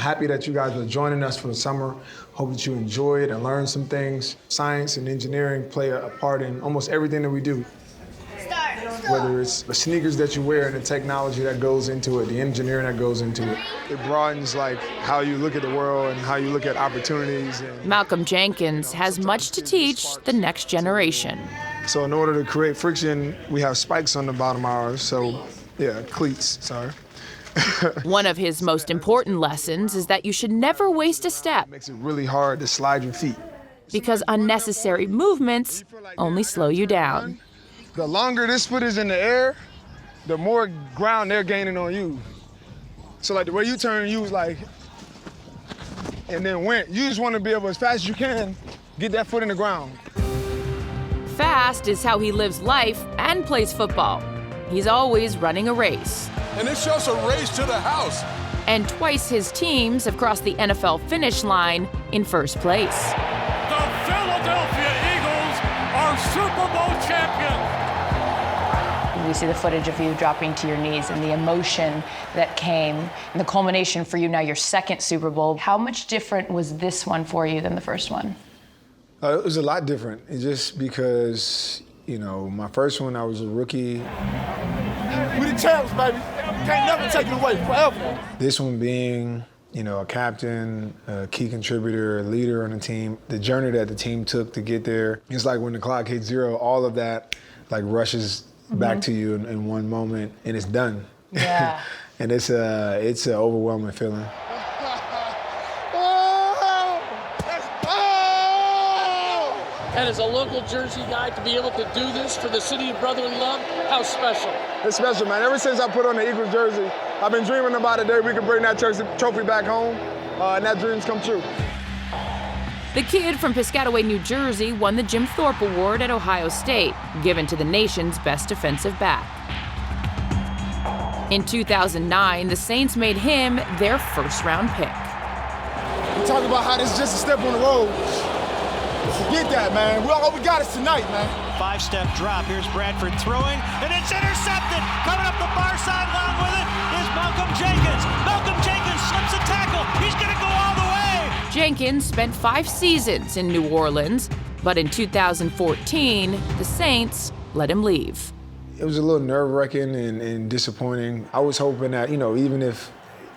Happy that you guys are joining us for the summer. Hope that you enjoy it and learn some things. Science and engineering play a part in almost everything that we do. Whether it's the sneakers that you wear and the technology that goes into it, the engineering that goes into it. It broadens like how you look at the world and how you look at opportunities. Malcolm Jenkins has much to teach the next generation. So in order to create friction, we have spikes on the bottom of ours. So yeah, cleats, sorry. One of his most important lessons is that you should never waste a step. It makes it really hard to slide your feet. Because unnecessary movements only slow you down. The longer this foot is in the air, the more ground they're gaining on you. So like the way you turn, you was like, and then went. You just want to be able, as fast as you can, get that foot in the ground. Fast is how he lives life and plays football. He's always running a race. And it's just a race to the house. And twice his teams have crossed the NFL finish line in first place. The Philadelphia Eagles are Super Bowl champions. We see the footage of you dropping to your knees and the emotion that came, and the culmination for you now, your second Super Bowl. How much different was this one for you than the first one? It was a lot different. It's just because, you know, my first one, I was a rookie. We the champs, baby. Can't never take it away, forever. This one being, you know, a captain, a key contributor, a leader on the team, the journey that the team took to get there. It's like when the clock hits zero, all of that like rushes back to you in one moment, and it's done. Yeah. And it's an overwhelming feeling. And as a local Jersey guy, to be able to do this for the city of brotherly love, how special. It's special, man. Ever since I put on the Eagles jersey, I've been dreaming about a day we could bring that trophy back home, and that dream's come true. The kid from Piscataway, New Jersey, won the Jim Thorpe Award at Ohio State, given to the nation's best defensive back. In 2009, the Saints made him their first-round pick. We talk about how this is just a step on the road. Forget that, man. All we got is tonight, man. Five-step drop. Here's Bradford throwing, and it's intercepted. Coming up the far sideline with it is Malcolm Jenkins. Malcolm Jenkins slips a tackle. He's going to go all the way. Jenkins spent 5 seasons in New Orleans, but in 2014, the Saints let him leave. It was a little nerve-wracking and disappointing. I was hoping that, you know, even if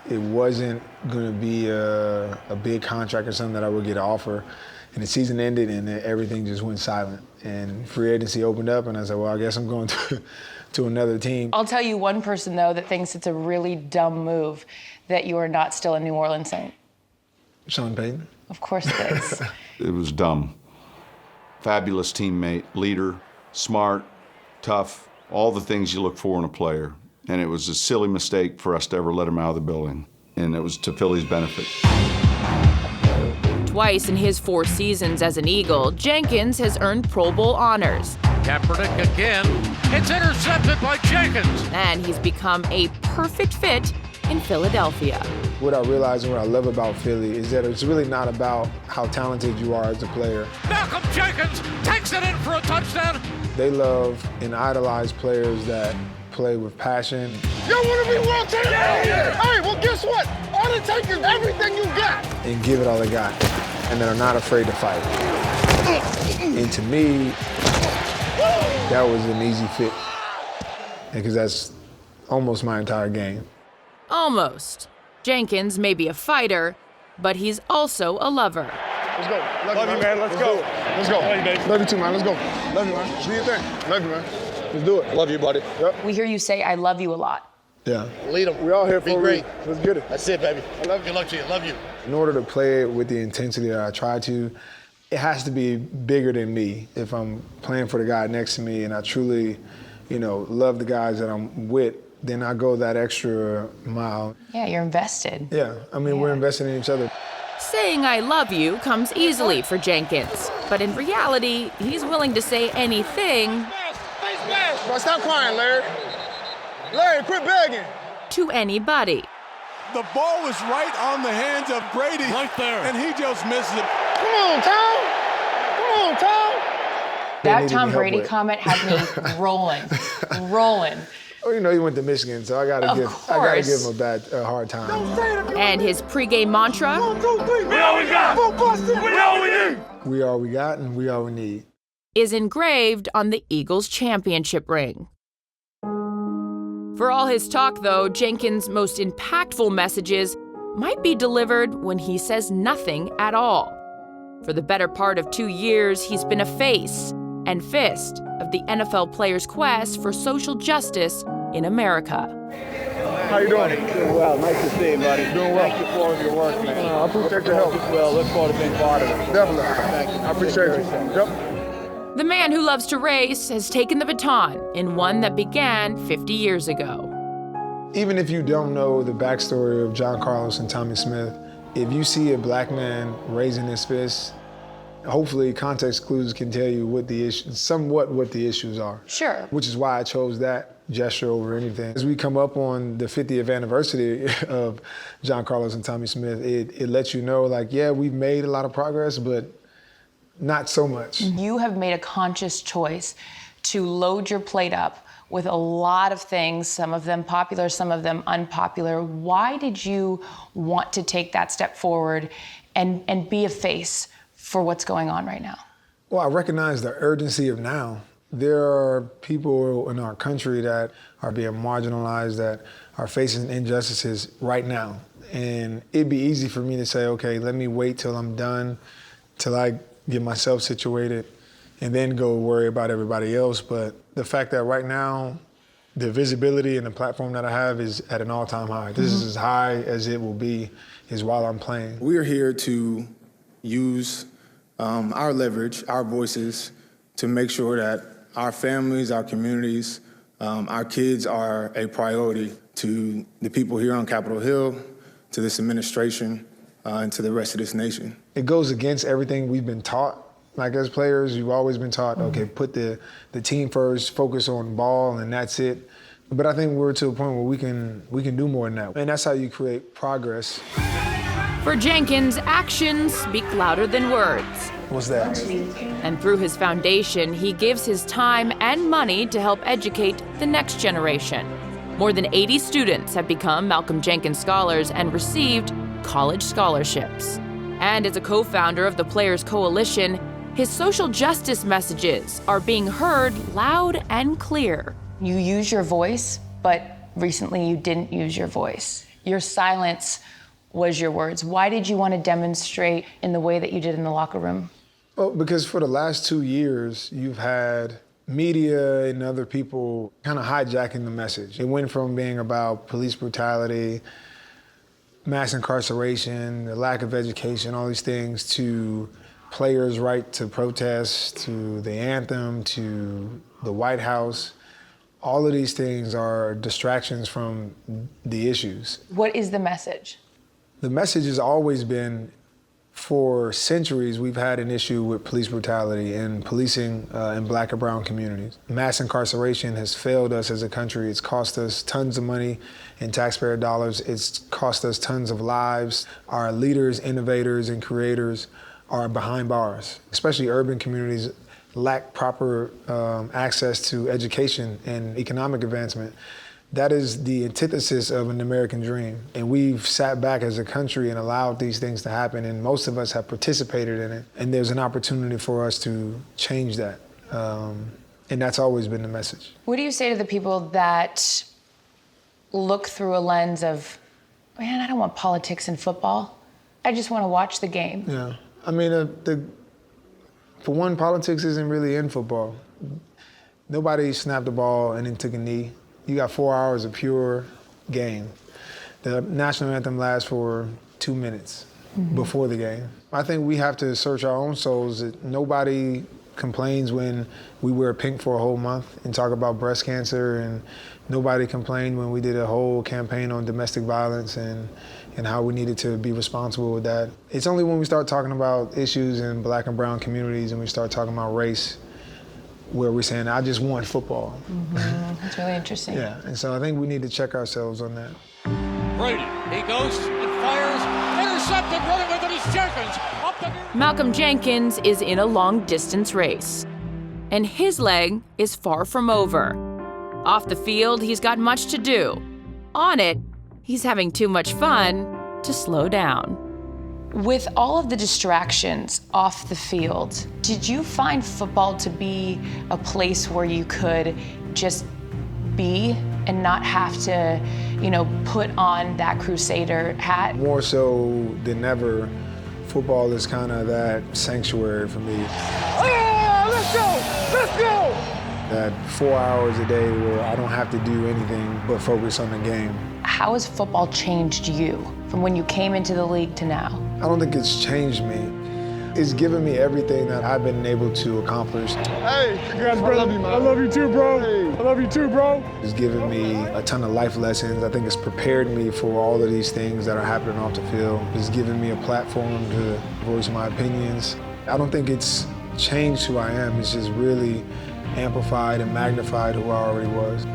it wasn't going to be a big contract or something that I would get an offer, and the season ended and everything just went silent. And free agency opened up, and I said, well, I guess I'm going to another team. I'll tell you one person, though, that thinks it's a really dumb move that you are not still a New Orleans Saint. Sean Payton? Of course it is. It was dumb. Fabulous teammate, leader, smart, tough, all the things you look for in a player. And it was a silly mistake for us to ever let him out of the building. And it was to Philly's benefit. Twice in his 4 seasons as an Eagle, Jenkins has earned Pro Bowl honors. Kaepernick again. It's intercepted by Jenkins. And he's become a perfect fit in Philadelphia. What I realize and what I love about Philly is that it's really not about how talented you are as a player. Malcolm Jenkins takes it in for a touchdown. They love and idolize players that play with passion. You want to be world champion? Yeah. Hey, well, guess what? All it takes is everything you got. And give it all they got. And that are not afraid to fight. And to me, that was an easy fit. Because that's almost my entire game. Almost. Jenkins may be a fighter, but he's also a lover. Let's go. Love you, man. Let's go. Let's go. Love you, baby. Love you too, man. Let's go. Love you, man. Do your thing. Love you, man. Let's do it. Love you, buddy. We hear you say, I love you a lot. Yeah. Lead them. We're all here for Be great. Let's get it. That's it, baby. I love you. Good luck to you. Love you. In order to play it with the intensity that I try to, it has to be bigger than me. If I'm playing for the guy next to me and I truly, you know, love the guys that I'm with, then I go that extra mile. Yeah, you're invested. Yeah, I mean, we're investing in each other. Saying I love you comes easily for Jenkins, but in reality, he's willing to say anything Bro, stop crying, Larry. Larry, quit begging. to anybody. The ball was right on the hands of Brady. Right there. And he just missed it. Come on, Tom. Come on, Tom. That Tom Brady comment had me rolling. Oh, you know, he went to Michigan, so I gotta give him a hard time. And his pregame mantra? 1, 2, 3. We all we got. We all we need. We all we got and we all we need. Is engraved on the Eagles' championship ring. For all his talk, though, Jenkins' most impactful messages might be delivered when he says nothing at all. For the better part of 2 years, he's been a face and fist of the NFL players' quest for social justice in America. How you doing? Doing well. Nice to see you, buddy. Doing well. Thank you for all of your work, man. I appreciate your help. Well, look forward to being part of it. Definitely. Thank you. I appreciate you. Yep. The man who loves to race has taken the baton in one that began 50 years ago. Even if you don't know the backstory of John Carlos and Tommy Smith, if you see a black man raising his fist, hopefully context clues can tell you what the issues are. Sure. Which is why I chose that gesture over anything. As we come up on the 50th anniversary of John Carlos and Tommy Smith, it lets you know, like, yeah, we've made a lot of progress, but not so much. You have made a conscious choice to load your plate up with a lot of things, some of them popular, some of them unpopular. Why did you want to take that step forward and be a face for what's going on right now? Well, I recognize the urgency of now. There are people in our country that are being marginalized, that are facing injustices right now. And it'd be easy for me to say, okay, let me wait till I'm done, till I get myself situated, and then go worry about everybody else. But the fact that right now, the visibility and the platform that I have is at an all-time high. This is as high as it will be, is while I'm playing. We are here to use our leverage, our voices, to make sure that our families, our communities, our kids are a priority to the people here on Capitol Hill, to this administration, and to the rest of this nation. It goes against everything we've been taught. Like as players, you've always been taught, okay, put the team first, focus on ball, and that's it. But I think we're to a point where we can do more than that. And that's how you create progress. For Jenkins, actions speak louder than words. What's that? And through his foundation, he gives his time and money to help educate the next generation. More than 80 students have become Malcolm Jenkins Scholars and received college scholarships. And as a co-founder of the Players Coalition, his social justice messages are being heard loud and clear. You use your voice, but recently you didn't use your voice. Your silence was your words. Why did you want to demonstrate in the way that you did in the locker room? Well, because for the last 2 years, you've had media and other people kind of hijacking the message. It went from being about police brutality, mass incarceration, the lack of education, all these things, to players' right to protest, to the anthem, to the White House. All of these things are distractions from the issues. What is the message? The message has always been, for centuries, we've had an issue with police brutality and policing in black and brown communities. Mass incarceration has failed us as a country. It's cost us tons of money in taxpayer dollars. It's cost us tons of lives. Our leaders, innovators, and creators are behind bars. Especially urban communities lack proper access to education and economic advancement. That is the antithesis of an American dream. And we've sat back as a country and allowed these things to happen, and most of us have participated in it. And there's an opportunity for us to change that. And that's always been the message. What do you say to the people that look through a lens of, man, I don't want politics in football. I just want to watch the game. Yeah, I mean, for one, politics isn't really in football. Nobody snapped the ball and then took a knee. You got 4 hours of pure game. The national anthem lasts for 2 minutes before the game. I think we have to search our own souls. Nobody complains when we wear pink for a whole month and talk about breast cancer, and nobody complained when we did a whole campaign on domestic violence and how we needed to be responsible with that. It's only when we start talking about issues in black and brown communities and we start talking about race where we're saying, I just want football. That's really interesting. Yeah, and so I think we need to check ourselves on that. Brady, he goes and fires, intercepted, running with it is Jenkins. Malcolm Jenkins is in a long-distance race, and his leg is far from over. Off the field, he's got much to do. On it, he's having too much fun to slow down. With all of the distractions off the field, did you find football to be a place where you could just be and not have to, put on that Crusader hat? More so than ever, football is kind of that sanctuary for me. Oh, let's go! Let's go! That 4 hours a day where I don't have to do anything but focus on the game. How has football changed you from when you came into the league to now? I don't think it's changed me. It's given me everything that I've been able to accomplish. Hey, congrats, brother. I love you, man. I love you too, bro. Hey. I love you too, bro. It's given me a ton of life lessons. I think it's prepared me for all of these things that are happening off the field. It's given me a platform to voice my opinions. I don't think it's changed who I am. It's just really amplified and magnified who I already was.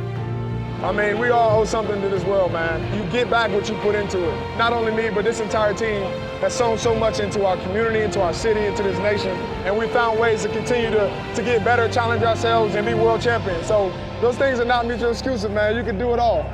I mean, we all owe something to this world, man. You get back what you put into it. Not only me, but this entire team has sown so much into our community, into our city, into this nation. And we found ways to continue to get better, challenge ourselves, and be world champions. So those things are not mutually exclusive, man. You can do it all.